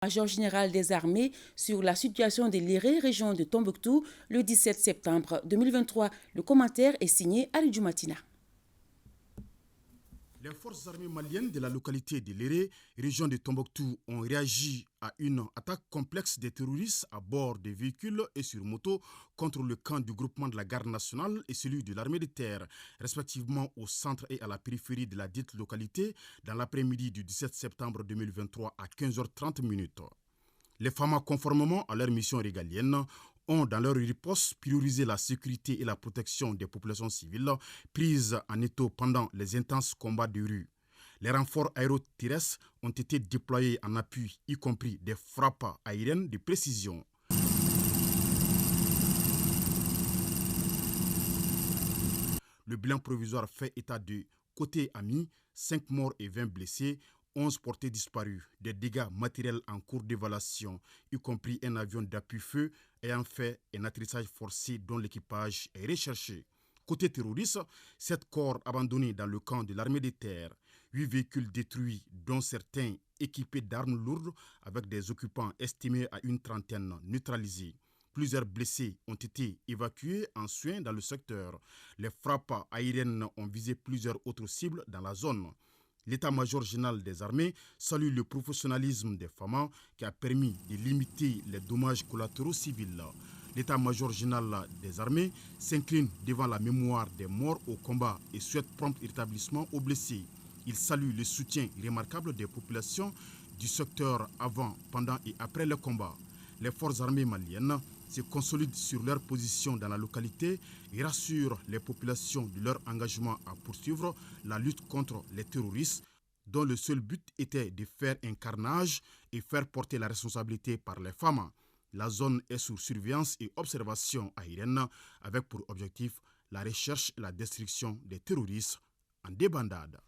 Major général des armées sur la situation de l'Iré, région de Tombouctou, le 17 septembre 2023. Le commentaire est signé Ali Djoumatina. Les forces armées maliennes de la localité de Léré, région de Tombouctou, ont réagi à une attaque complexe des terroristes à bord des véhicules et sur moto contre le camp du groupement de la garde nationale et celui de l'armée de terre, respectivement au centre et à la périphérie de la dite localité, dans l'après-midi du 17 septembre 2023 à 15h30. Les FAMA, conformément à leur mission régalienne, ont dans leur riposte priorisé la sécurité et la protection des populations civiles prises en étau pendant les intenses combats de rue. Les renforts aéroterrestres ont été déployés en appui, y compris des frappes aériennes de précision. Le bilan provisoire fait état de côté ami, 5 morts et 20 blessés, 11 portés disparus, des dégâts matériels en cours d'évaluation, y compris un avion d'appui-feu ayant fait un atterrissage forcé dont l'équipage est recherché. Côté terroriste, 7 corps abandonnés dans le camp de l'armée de terre, 8 véhicules détruits, dont certains équipés d'armes lourdes avec des occupants estimés à une trentaine neutralisés. Plusieurs blessés ont été évacués en soins dans le secteur. Les frappes aériennes ont visé plusieurs autres cibles dans la zone. L'état-major général des armées salue le professionnalisme des FAMA qui a permis de limiter les dommages collatéraux civils. L'état-major général des armées s'incline devant la mémoire des morts au combat et souhaite prompt rétablissement aux blessés. Il salue le soutien remarquable des populations du secteur avant, pendant et après le combat. Les forces armées maliennes se consolident sur leur position dans la localité et rassurent les populations de leur engagement à poursuivre la lutte contre les terroristes, dont le seul but était de faire un carnage et faire porter la responsabilité par les femmes. La zone est sous surveillance et observation aérienne avec pour objectif la recherche et la destruction des terroristes en débandade.